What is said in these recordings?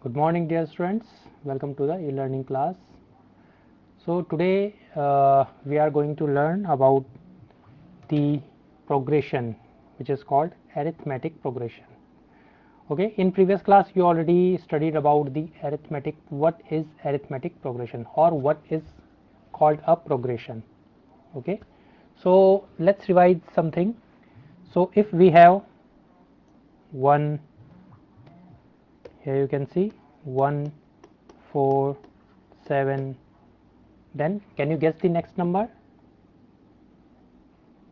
Good morning dear students, welcome to the e-learning class. So today we are going to learn about the progression which is called arithmetic progression. Okay, in previous class you already studied about the arithmetic, what is arithmetic progression or what is called a progression. Okay, so let's revise something. So if we have 1, here you can see 1, 4, 7, then can you guess the next number?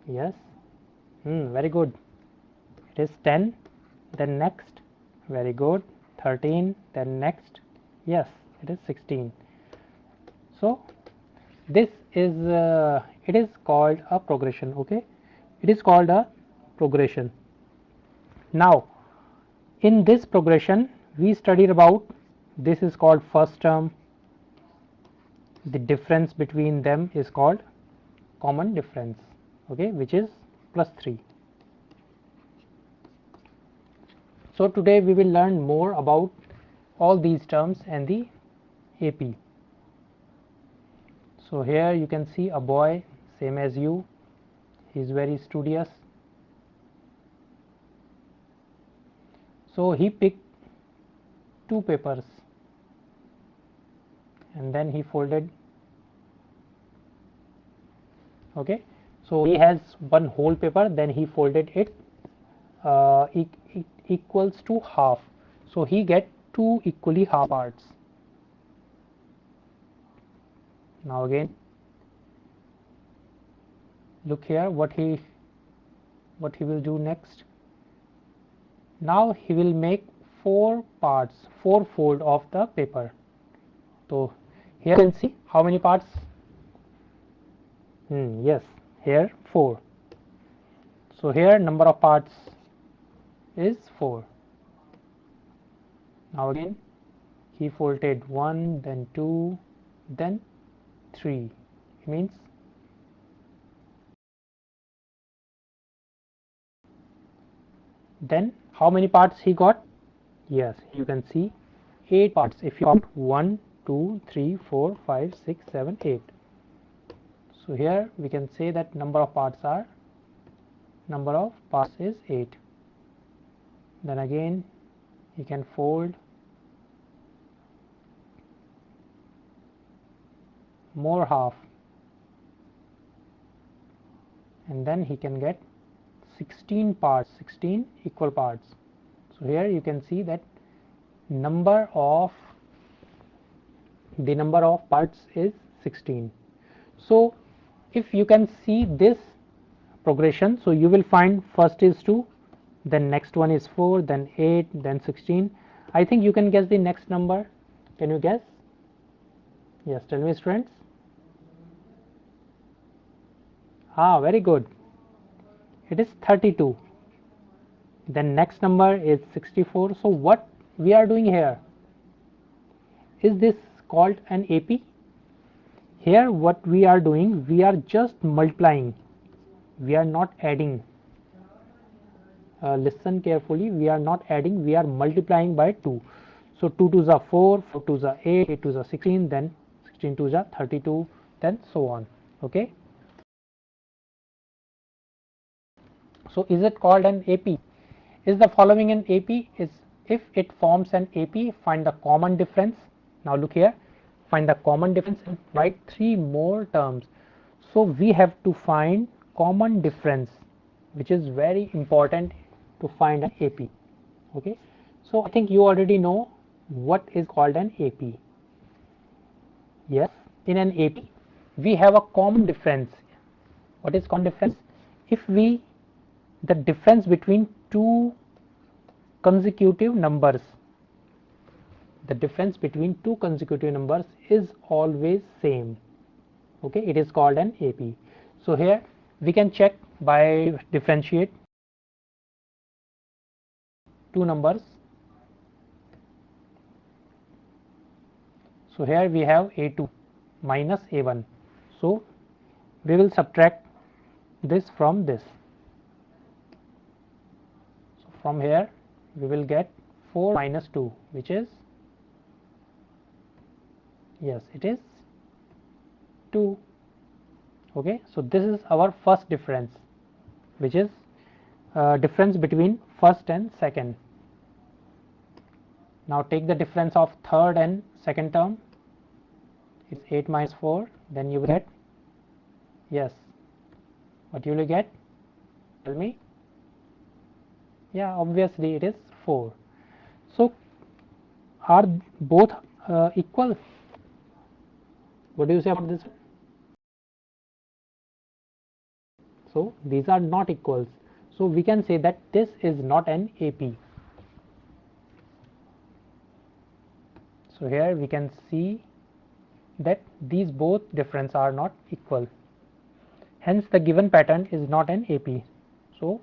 Yes, very good. It is 10, then next, very good, 13, then next, yes, it is 16. So this is it is called a progression. Okay, it is called a progression. Now in this progression we studied about, this is called first term, the difference between them is called common difference, okay, which is +3. So today we will learn more about all these terms and the AP. So here you can see a boy same as you, he is very studious. So he picked 2 papers and then he folded. Okay, so he has one whole paper, then he folded it equals to half. So he get 2 equally half parts. Now again look here what he will do next. Now he will make 4 parts, 4 fold of the paper. So here you can see how many parts? Yes, here 4. So here number of parts is 4. Now again he folded 1, then 2, then 3. It means then how many parts he got? Yes, you can see 8 parts if you count 1, 2, 3, 4, 5, 6, 7, 8. So here we can say that number of parts is 8. Then again he can fold more half and then he can get 16 parts, 16 equal parts. So here you can see that the number of parts is 16. So if you can see this progression, so you will find first is 2, then next one is 4, then 8, then 16. I think you can guess the next number. Can you guess? Yes, tell me students. Very good. It is 32. Then next number is 64. So what we are doing here, is this called an AP? Here what we are doing, we are just multiplying, we are not adding. Listen carefully, we are not adding, we are multiplying by 2. So 2 2s are 4, 4 2s are 8, 8 2s are 16, then 16 2s are 32, then so on. Okay, so is it called an AP? Is the following an AP? Is if it forms an AP, find the common difference. Now look here, find the common difference and write 3 more terms. So we have to find common difference, which is very important to find an AP. Okay, so I think you already know what is called an AP. Yes, in an AP we have a common difference. What is common difference? If the difference between 2 consecutive numbers, the difference between 2 consecutive numbers is always same. Okay, it is called an AP. So here we can check by differentiate 2 numbers. So here we have A2 minus A1. So we will subtract this from this. So from here we will get 4 minus 2, which is Yes, it is 2. Okay, so this is our first difference, which is difference between first and second. Now take the difference of third and second term. It's 8 minus 4. Then you will get, yes, what you will get? Tell me. Yeah, obviously it is 4. So are both equal? What do you say about this? So these are not equals. So we can say that this is not an AP. So here we can see that these both difference are not equal. Hence the given pattern is not an AP. So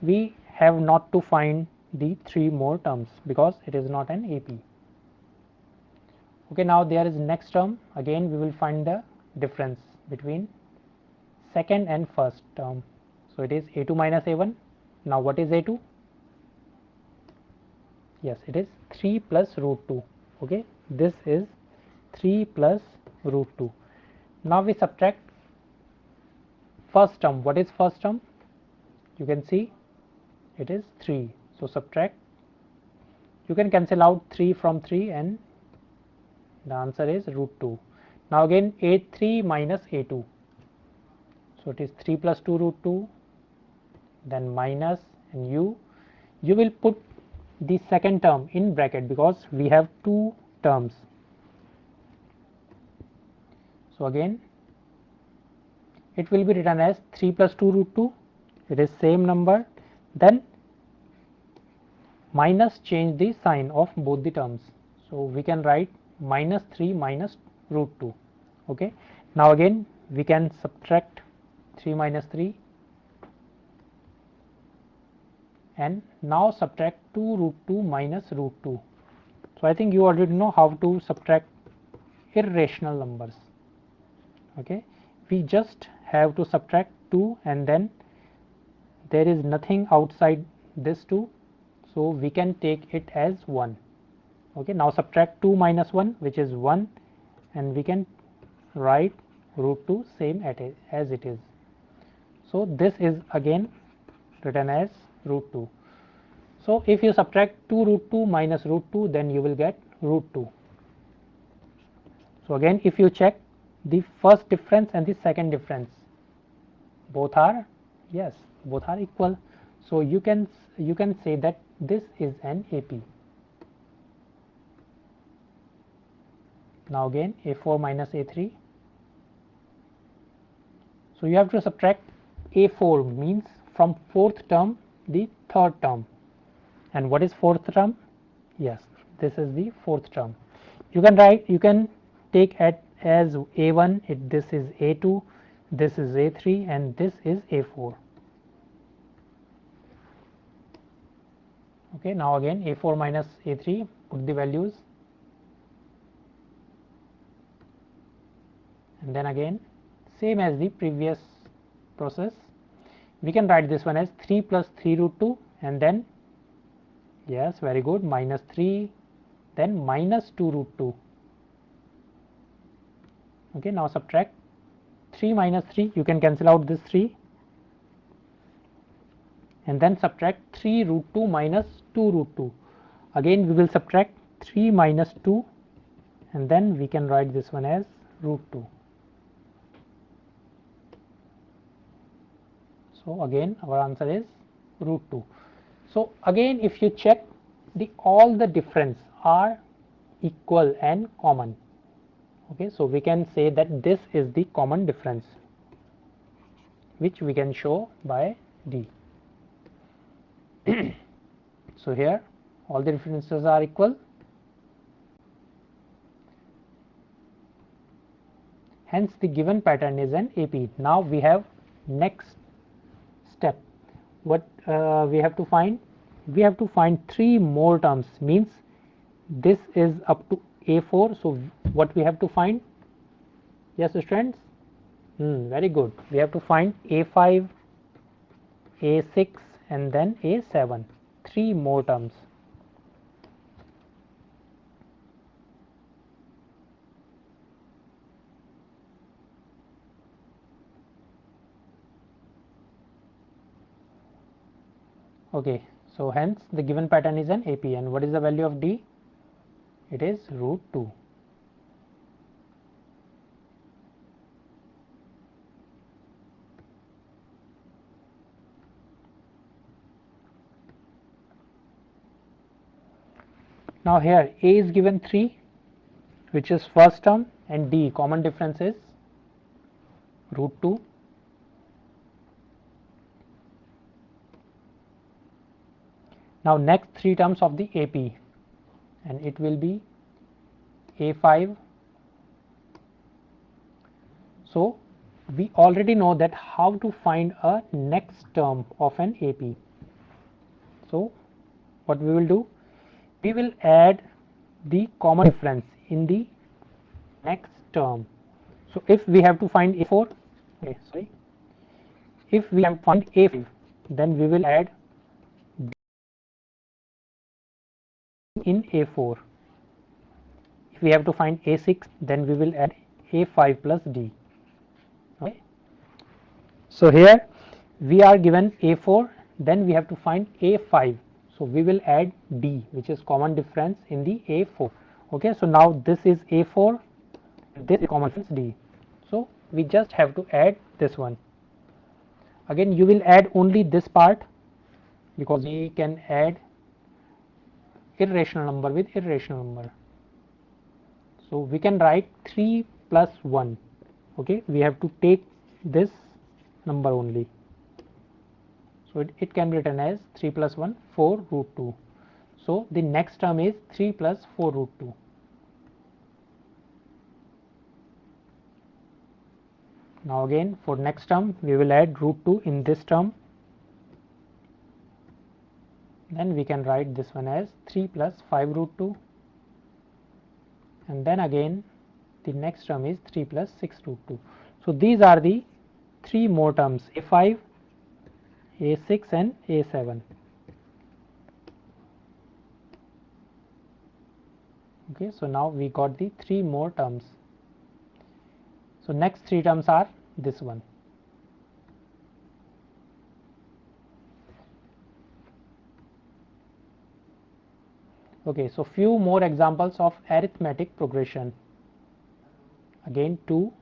we have not to find the 3 more terms because it is not an AP. Okay, now there is next term. Again we will find the difference between second and first term. So it is A2 minus A1. Now what is A2? Yes, it is 3 plus root 2. Okay, this is 3 plus root 2. Now we subtract first term. What is first term? You can see it is 3. So subtract. You can cancel out 3 from 3 and the answer is root 2. Now again A3 minus A2. So it is 3 plus 2 root 2, then minus, and you will put the second term in bracket because we have 2 terms. So again it will be written as 3 plus 2 root 2. It is same number. Then minus, change the sign of both the terms. So we can write minus 3 minus root 2. Okay. Now again we can subtract 3 minus 3 and now subtract 2 root 2 minus root 2. So I think you already know how to subtract irrational numbers. Okay, we just have to subtract 2 and then there is nothing outside this 2, so we can take it as 1. Okay, now subtract 2 minus 1, which is 1, and we can write root 2 same as it is. So this is again written as root 2. So if you subtract 2 root 2 minus root 2, then you will get root 2. So again if you check the first difference and the second difference, both are, yes, both are equal. So you can say that this is an AP. Now again A4 minus A3. So you have to subtract A4 means from fourth term the third term. And what is fourth term? Yes, this is the fourth term. You can write, you can take it as A1, this is A2, this is A3, and this is A4. Okay, now again A4 minus A3, put the values, and then again same as the previous process, we can write this one as 3 plus 3 root 2 and then, yes, very good, minus 3, then minus 2 root 2. Okay, now subtract 3 minus 3, you can cancel out this 3 and then subtract 3 root 2 minus 2 root 2. Again we will subtract 3 minus 2 and then we can write this one as root 2. So again our answer is root 2. So again if you check, all the difference are equal and common. Okay, so we can say that this is the common difference, which we can show by D. So here all the differences are equal, hence the given pattern is an AP. Now we have next step. What we have to find? We have to find 3 more terms, means this is up to A4. So what we have to find? Yes, students, very good. We have to find A5, A6 and then A7, 3 more terms. Okay, so hence the given pattern is an AP, and what is the value of D? It is root 2. Now here A is given 3, which is first term, and D common difference is root 2. Now next 3 terms of the AP, and it will be A5. So we already know that how to find a next term of an AP. So what we will do, we will add the common difference in the next term. So if we have to find A4, if we have to find A5, then we will add in A4. If we have to find A6, then we will add A5 plus D. Okay. So here we are given A4, then we have to find A5. So we will add D, which is common difference in the A4. Okay, so now this is A4, this is common difference D. So we just have to add this one. Again, you will add only this part, because we can add irrational number with irrational number. So we can write 3 plus 1. Okay, we have to take this number only. So it can be written as 3 plus 1, 4 root 2. So the next term is 3 plus 4 root 2. Now again for next term we will add root 2 in this term. Then we can write this one as 3 plus 5 root 2. And then again the next term is 3 plus 6 root 2. So these are the 3 more terms, A5, A6 and A7. Okay, so now we got the 3 more terms. So next 3 terms are this one. Okay, so few more examples of arithmetic progression. Again 2,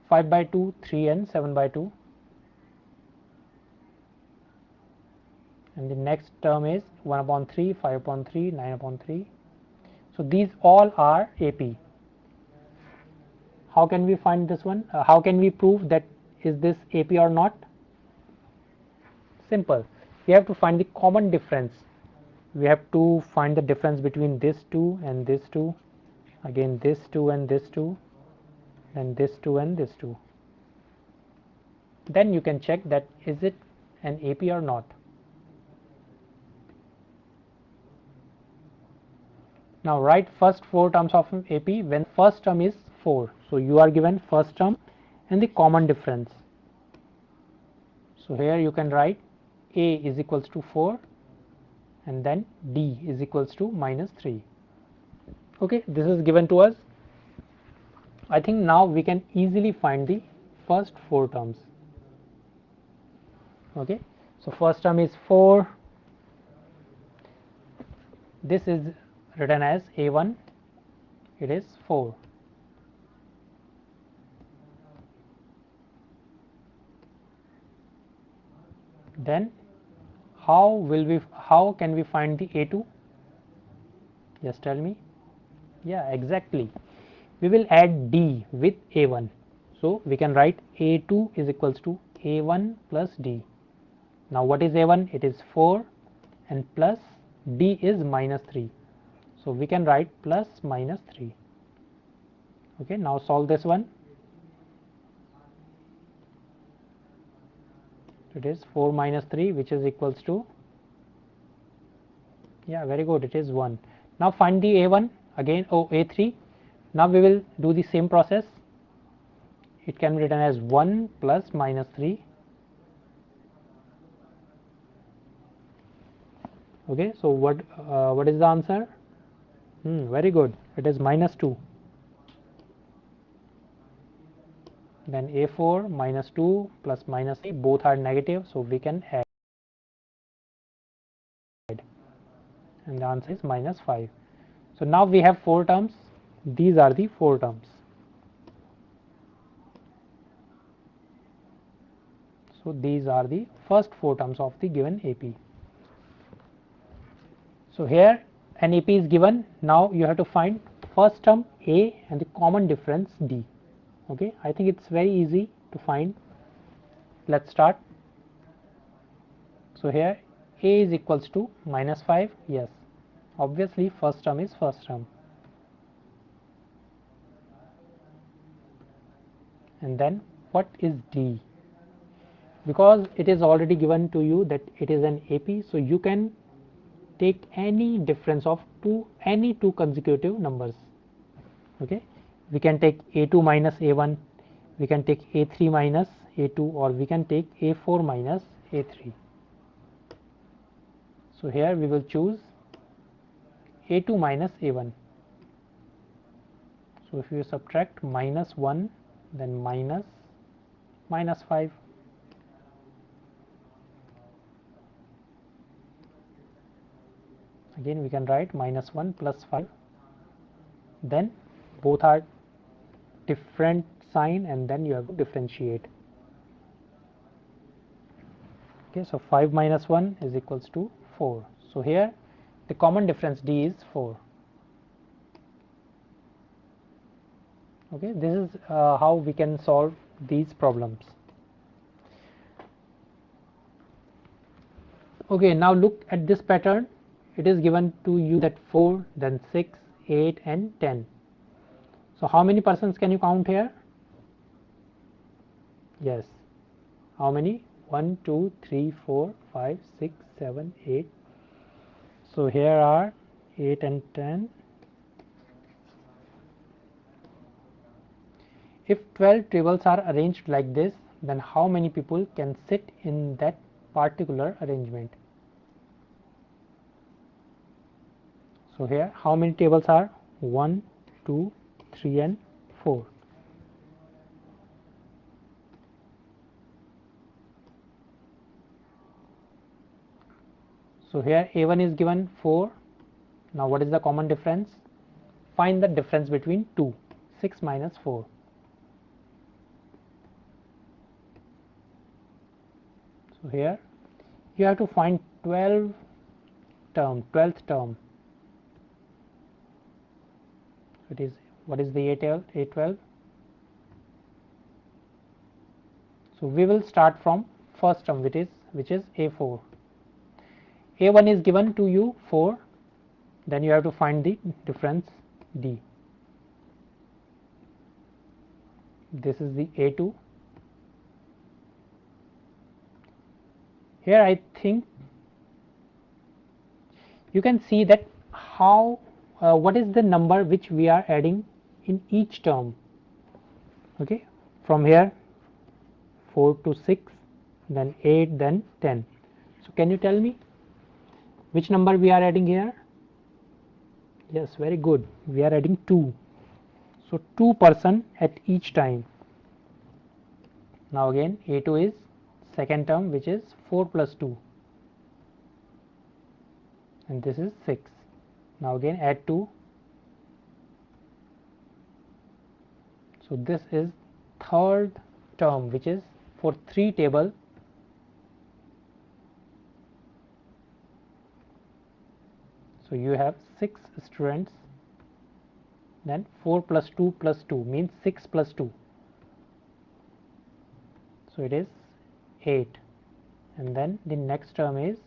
5 by 2, 3 and 7 by 2. And the next term is 1 upon 3, 5 upon 3, 9 upon 3. So these all are AP. How can we find this one? How can we prove that is this AP or not? Simple. We have to find the common difference. We have to find the difference between this 2 and this 2, again this 2 and this 2, and this 2 and this 2. Then you can check that is it an AP or not. Now write first 4 terms of AP when first term is 4. So you are given first term and the common difference. So here you can write A is equals to 4 and then D is equals to minus 3. Okay, this is given to us. I think now we can easily find the first 4 terms. Okay, so first term is 4. This is written as A1, it is 4. Then how can we find the A2? Just tell me. Yeah, exactly. We will add D with A1. So we can write A2 is equals to A1 plus D. Now what is A1? It is 4 and plus D is minus 3. So we can write plus minus 3. Okay, now solve this one. It is 4 minus 3, which is equals to, yeah, very good, it is 1. Now find the A1 again, A3. Now we will do the same process. It can be written as 1 plus minus 3. Okay, so what is the answer? Very good, it is minus 2. Then A4 minus 2 plus minus 3, both are negative, so we can add. and the answer is minus 5. So now we have 4 terms. These are the 4 terms. So these are the first 4 terms of the given AP. So here an AP is given. Now you have to find first term A and the common difference D. Okay, I think it's very easy to find. Let's start. So here A is equals to minus 5. Yes, obviously first term is first term. And then what is D? Because it is already given to you that it is an AP, so you can take any difference of any two consecutive numbers. Okay, we can take A2 minus A1, we can take A3 minus A2, or we can take A4 minus A3. So here we will choose A2 minus A1. So if you subtract minus 1, then minus 5. Again we can write minus 1 plus 5. Then both are different sign, and then you have to differentiate. Okay, so 5 minus 1 is equals to 4. So here the common difference D is 4. Okay, this is how we can solve these problems. Okay, now look at this pattern. It is given to you that 4, then 6, 8 and 10. So how many persons can you count here? Yes, how many? 1, 2, 3, 4, 5, 6, 7, 8. So here are 8 and 10. If 12 tables are arranged like this, then how many people can sit in that particular arrangement? So here how many tables are? 1, 2, 3 and 4. So here A1 is given 4. Now what is the common difference? Find the difference between 2. 6 minus 4. So here you have to find 12th term. It is, what is the A12? So we will start from first term, which is A4. A1 is given to you 4. Then you have to find the difference D. This is the A2. Here I think you can see that how what is the number which we are adding in each term. Okay, from here 4 to 6, then 8, then 10. So can you tell me which number we are adding here? Yes, very good, we are adding 2. So 2 person at each time. Now again A2 is second term, which is 4 plus 2, and this is 6. Now again add 2. So this is third term, which is for 3 table. So you have 6 students, then 4 plus 2 plus 2 means 6 plus 2. So it is 8, and then the next term is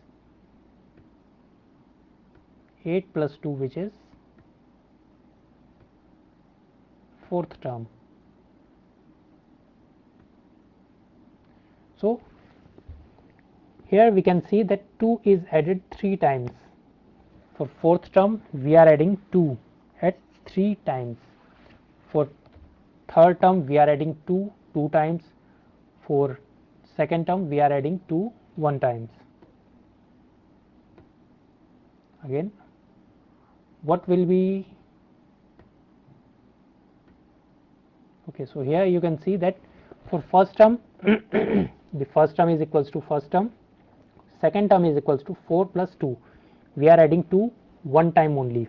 8 plus 2, which is fourth term. So here we can see that 2 is added 3 times. For fourth term we are adding 2 at 3 times. For third term we are adding 2 times. For second term we are adding 2 1 times. Again, what will be? Okay, so here you can see that for first term the first term is equals to first term, second term is equals to 4 plus 2. We are adding 2 one time only.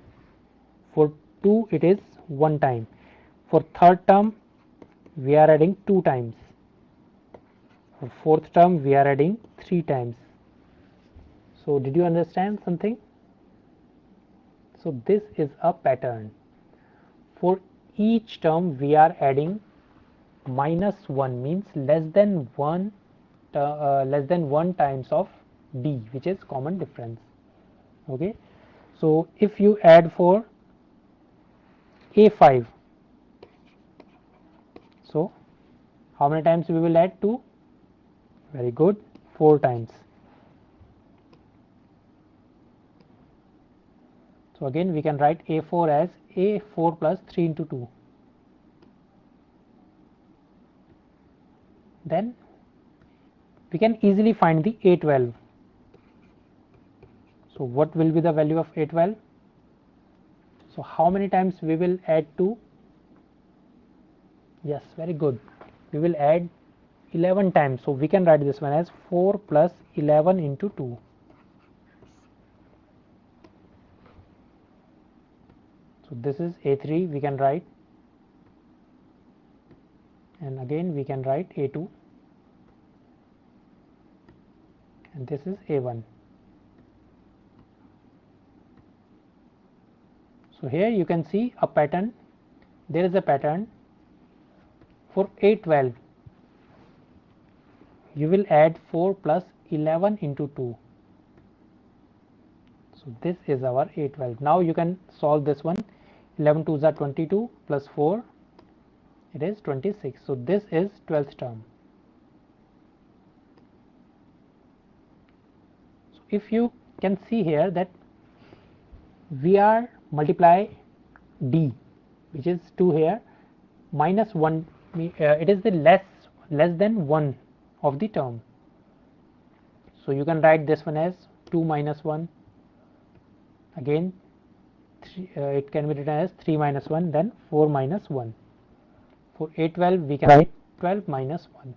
For 2 it is one time. For third term we are adding 2 times. For fourth term we are adding 3 times. So did you understand something? So this is a pattern. For each term we are adding minus 1, means less than 1 times of d, which is common difference. Okay, so if you add for a5, so how many times we will add? 2. Very good, 4 times. So again we can write a4 as a4 plus 3 into 2. Then we can easily find the a12. So what will be the value of a12? So how many times we will add 2? Yes, very good. We will add 11 times. So we can write this one as 4 plus 11 into 2. So this is a3 we can write, and again we can write a2, and this is a1. So here you can see a pattern. There is a pattern. For a12 you will add 4 plus 11 into 2. So this is our a12. Now you can solve this one. 11 2s are 22 plus 4, it is 26. So this is 12th term. So if you can see here that we are multiply d, which is 2 here, minus 1, it is the less than 1 of the term. So you can write this one as 2 minus 1. Again it can be written as 3 minus 1, then 4 minus 1. For a12 we can write 12 minus 1.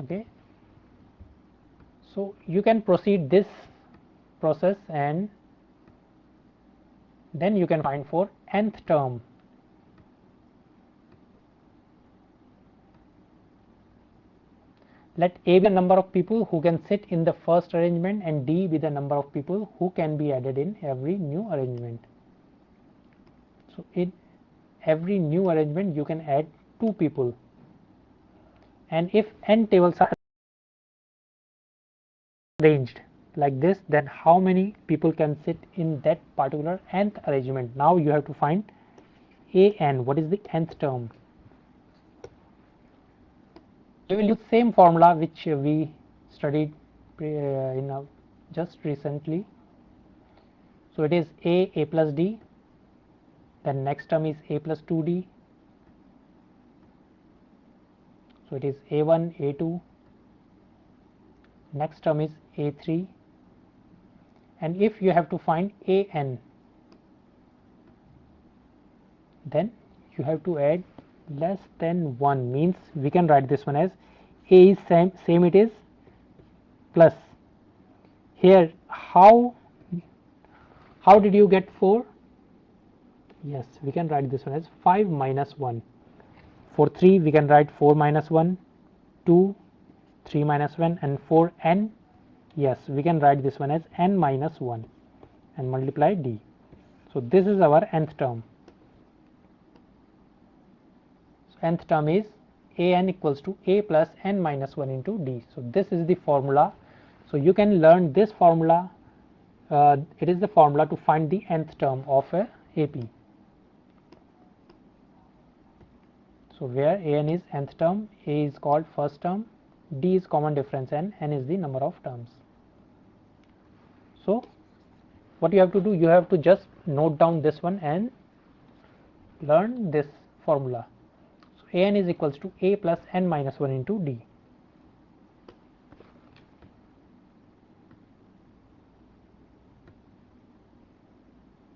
Okay, so you can proceed this process, and then you can find for nth term. Let A be the number of people who can sit in the first arrangement, and D be the number of people who can be added in every new arrangement. So in every new arrangement you can add 2 people, and if n tables are arranged like this, then how many people can sit in that particular nth arrangement? Now you have to find an. What is the nth term? We will use same formula which we studied just recently. So it is a plus d, then next term is a plus 2d, so it is a1 a2, next term is a3, and if you have to find an, then you have to add less than 1, means we can write this one as a is same it is plus. Here how did you get 4? Yes, we can write this one as 5 minus 1. For 3 we can write 4 minus 1, 2, 3 minus 1, and for n, yes, we can write this one as n minus 1 and multiply d. So this is our nth term. So nth term is an equals to a plus n minus 1 into d. So this is the formula. So you can learn this formula. It is the formula to find the nth term of a AP. So where an is nth term, a is called first term, d is common difference, and n is the number of terms. So what you have to do, you have to just note down this one and learn this formula. So an is equals to a plus n minus 1 into d.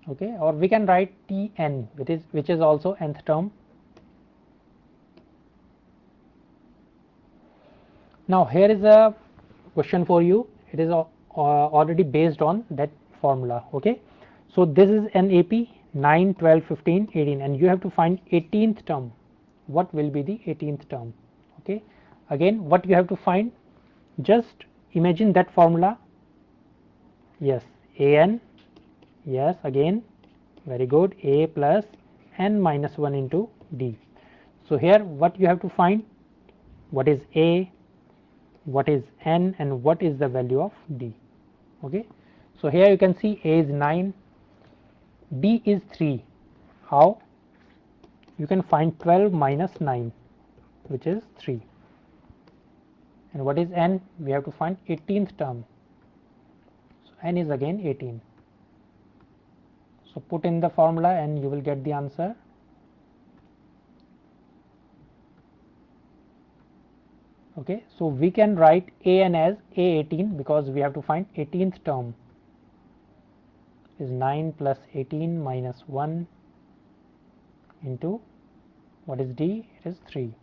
Okay, or we can write Tn, which is also nth term. Now here is a question for you. It is already based on that formula. Okay, so this is an AP 9, 12, 15, 18, and you have to find 18th term. What will be the 18th term? Okay, again what you have to find, just imagine that formula. Yes, an, yes, again very good, a plus n minus 1 into d. So here what you have to find, what is a, what is n, and what is the value of d. Okay, so here you can see a is 9, d is 3. How? You can find 12 minus 9, which is 3. And what is n? We have to find 18th term. So n is again 18. So put in the formula and you will get the answer. Okay, so we can write an as a18 because we have to find 18th term is 9 plus 18 minus 1 into, what is d? It is 3.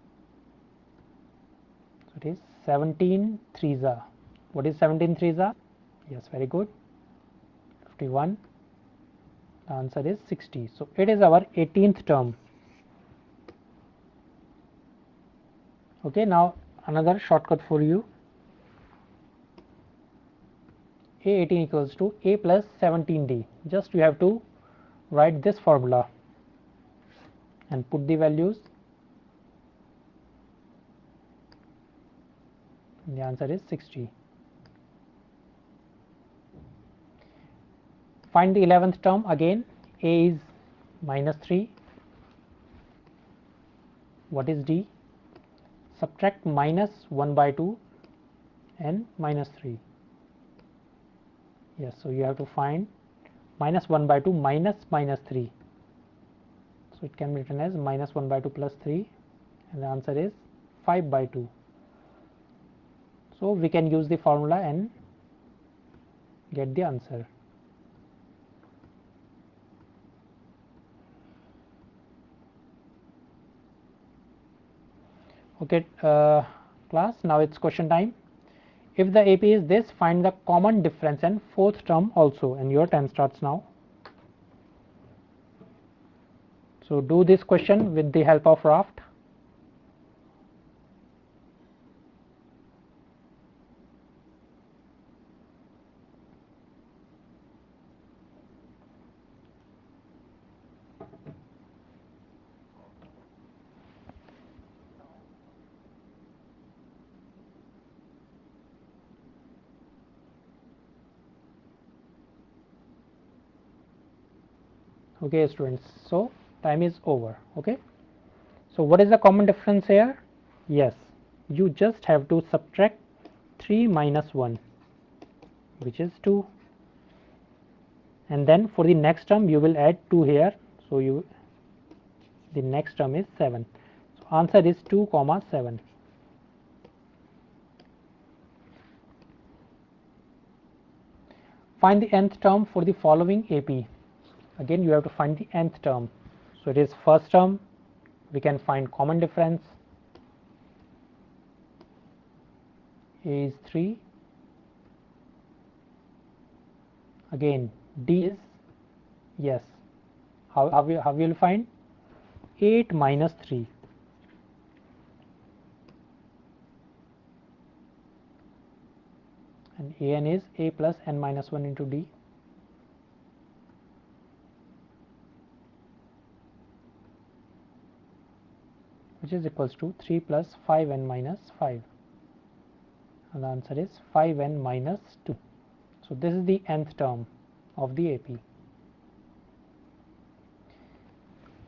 So it is 17 threes are. What is 17 threes are? Yes, very good. 51. The answer is 60. So it is our 18th term. Okay, now another shortcut for you. A18 equals to a plus 17d. Just you have to write this formula and put the values. The answer is 60. Find the 11th term. Again a is minus 3. What is d? Subtract minus 1 by 2 and minus 3. Yes, so you have to find minus 1 by 2 minus minus 3. So it can be written as minus 1 by 2 plus 3, and the answer is 5 by 2. So we can use the formula and get the answer. Okay, class, now it's question time. If the AP is this, find the common difference and fourth term also, and your time starts now. So do this question with the help of raft. Okay students, so time is over. Okay, so what is the common difference here? Yes, you just have to subtract 3 minus 1, which is 2, and then for the next term you will add 2 here, so the next term is 7. So answer is 2 comma 7. Find the nth term for the following AP. Again you have to find the nth term. So it is first term, we can find common difference. A is 3, again d is, yes, how we will find 8 minus 3, and an is a plus n minus 1 into d. Which is equals to 3 plus 5n minus 5, and the answer is 5n minus 2. So this is the nth term of the AP.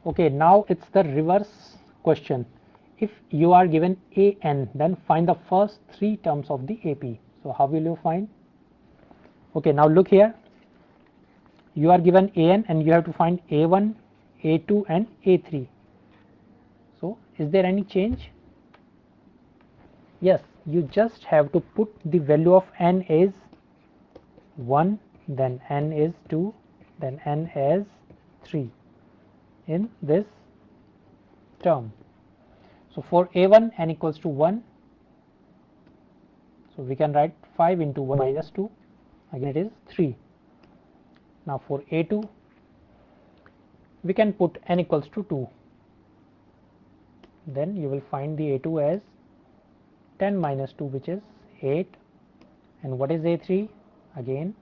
Okay, now it's the reverse question. If you are given an, then find the first 3 terms of the AP. So how will you find? Okay, now look here. You are given an and you have to find a1, a2 and a3. So is there any change? Yes, you just have to put the value of n is 1, then n is 2, then n is 3 in this term. So for a1 n equals to 1, So we can write 5 into 1 minus 2, again it is 3. Now for A2 we can put n equals to 2, then you will find the A2 as 10 minus 2, which is 8, and what is A3? Again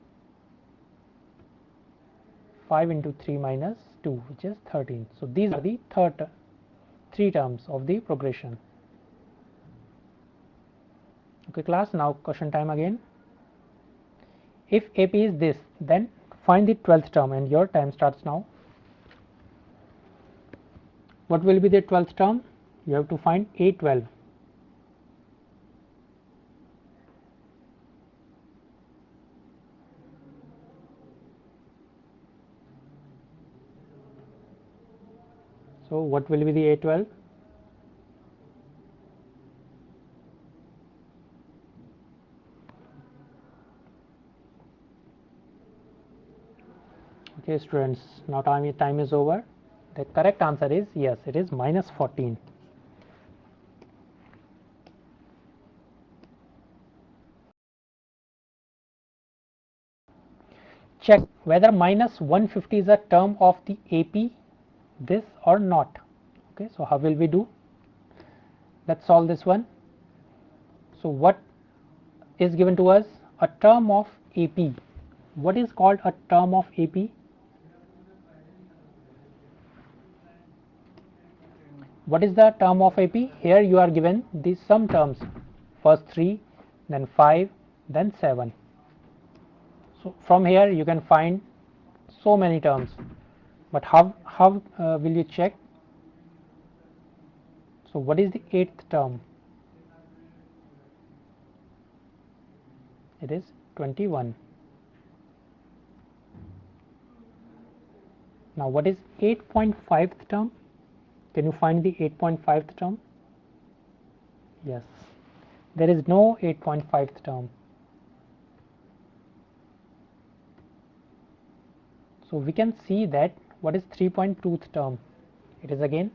5 into 3 minus 2, which is 13. So these are the three terms of the progression. Okay class, now question time again. If AP is this, then find the 12th term, and your time starts now. What will be the 12th term? You have to find A12. So what will be the A12? Okay students, now time is over. The correct answer is yes, it is minus 14. Check whether minus 150 is a term of the AP, this or not. Okay, so how will we do? Let's solve this one. So what is given to us? A term of AP. What is called a term of AP? What is the term of AP? Here you are given the sum terms, first 3, then 5, then 7. So from here you can find so many terms, but how will you check? So what is the 8th term? It is 21. Now what is 8.5th term? Can you find the 8.5th term? Yes, there is no 8.5th term. So we can see that what is 3.2th term? It is again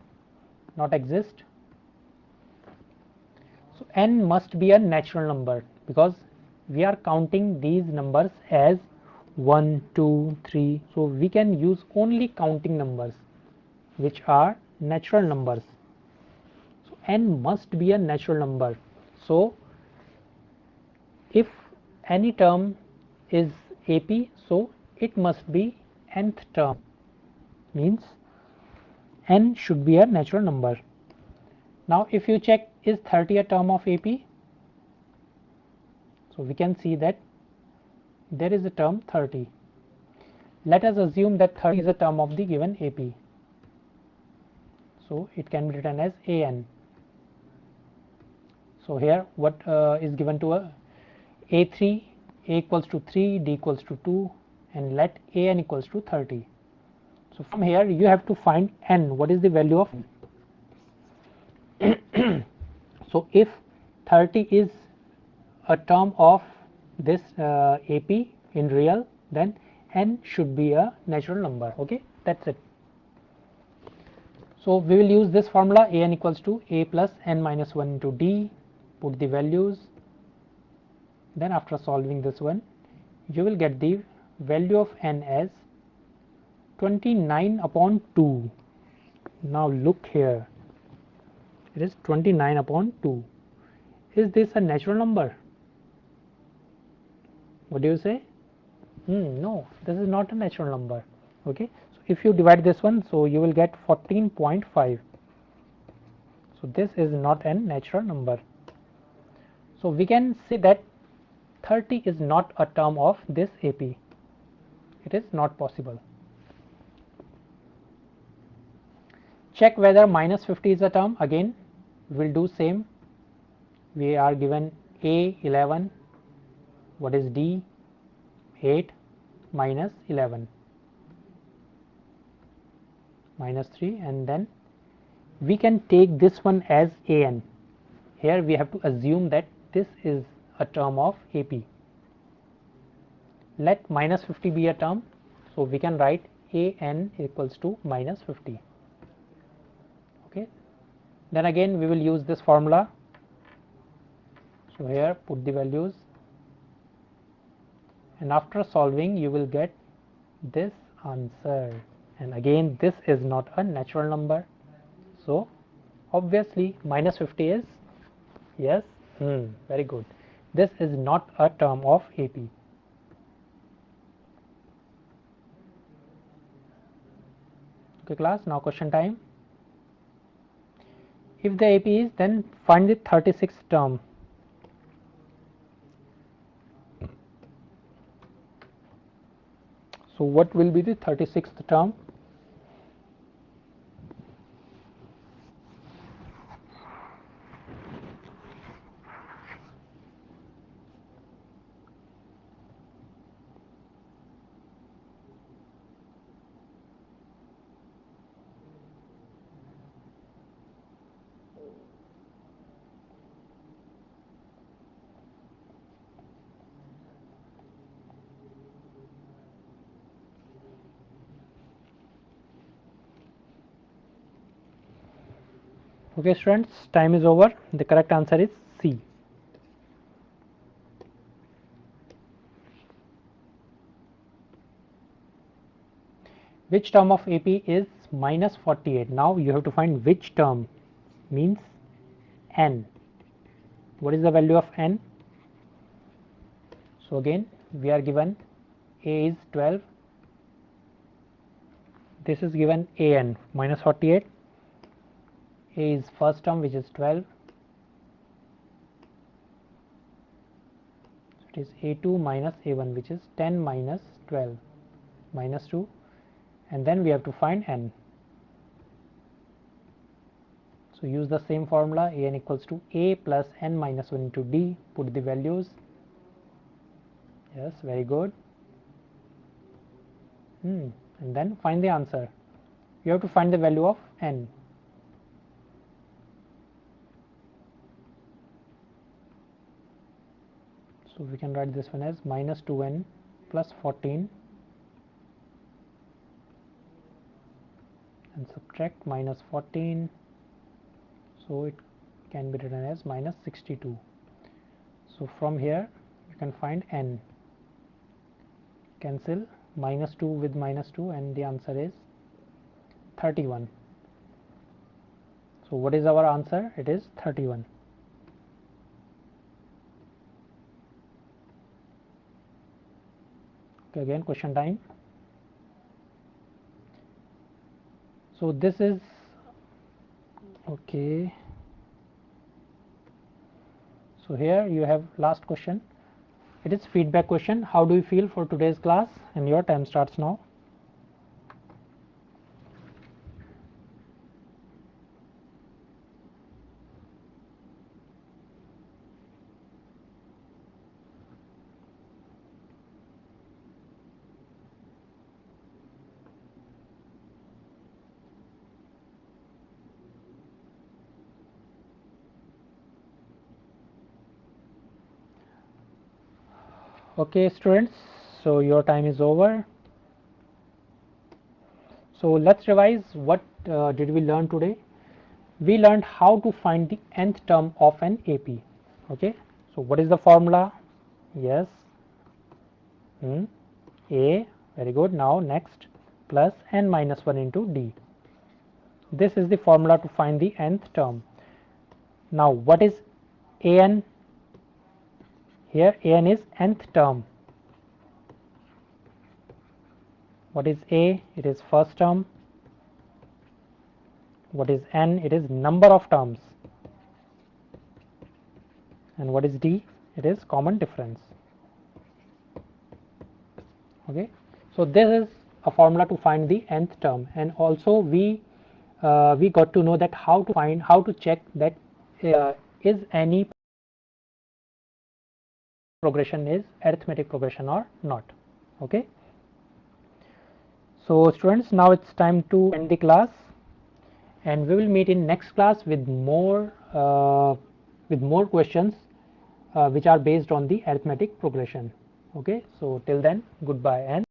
not exist. So n must be a natural number, because we are counting these numbers as 1, 2, 3. So we can use only counting numbers which are natural numbers. So n must be a natural number. So if any term is AP, so it must be nth term, means n should be a natural number. Now if you check, is 30 a term of AP? So we can see that there is a term 30. Let us assume that 30 is a term of the given AP. So it can be written as AN. So here what is given to a A3, A equals to 3, D equals to 2, and let AN equals to 30. So from here you have to find n. What is the value of n? So if 30 is a term of this AP in real, then n should be a natural number. Okay, that's it. So we will use this formula, AN equals to A plus n minus 1 into D. Put the values, then after solving this one you will get the value of n as 29 upon 2. Now look here, it is 29 upon 2. Is this a natural number? What do you say? No, this is not a natural number. Okay, so if you divide this one, so you will get 14.5. So this is not a natural number. So we can say that 30 is not a term of this AP. It is not possible. Check whether minus 50 is a term. Again we will do same. We are given A 11, what is D? 8 minus 11 minus 3, and then we can take this one as AN. Here we have to assume that this is a term of AP. Let minus 50 be a term, so we can write AN equals to minus 50. Okay, then again we will use this formula. So here put the values, and after solving you will get this answer, and again this is not a natural number, so obviously minus 50 is yes. Very good. This is not a term of AP. Okay class, now question time. If the AP is, then find the 36th term. So what will be the 36th term? Okay students, time is over. The correct answer is C. Which term of AP is minus 48? Now you have to find which term, means n. What is the value of n? So again we are given A is 12, this is given an minus 48, A is first term which is 12, so it is A2 minus A1 which is 10 minus 12 minus 2, and then we have to find n. So use the same formula, an equals to A plus n minus 1 into D, put the values. Yes, very good. And then find the answer. You have to find the value of n. So we can write this one as minus 2n plus 14 and subtract minus 14, so it can be written as minus 62. So from here you can find n. Cancel minus 2 with minus 2 and the answer is 31. So what is our answer? It is 31. Okay, again question time. So this is okay. So here you have last question. It is feedback question. How do you feel for today's class? And your time starts now. Okay students, so your time is over. So let's revise what did we learn today. We learned how to find the nth term of an AP. Okay, so what is the formula? Yes, A, very good. Now next, plus n minus 1 into D. This is the formula to find the nth term. Now what is an? Here an is nth term. What is A? It is first term. What is n? It is number of terms. And what is D? It is common difference. Okay, so this is a formula to find the nth term, and also we got to know that how to check that is any progression is arithmetic progression or not. Okay, so students, now it's time to end the class, and we will meet in next class with more questions which are based on the arithmetic progression. Okay, so till then, goodbye and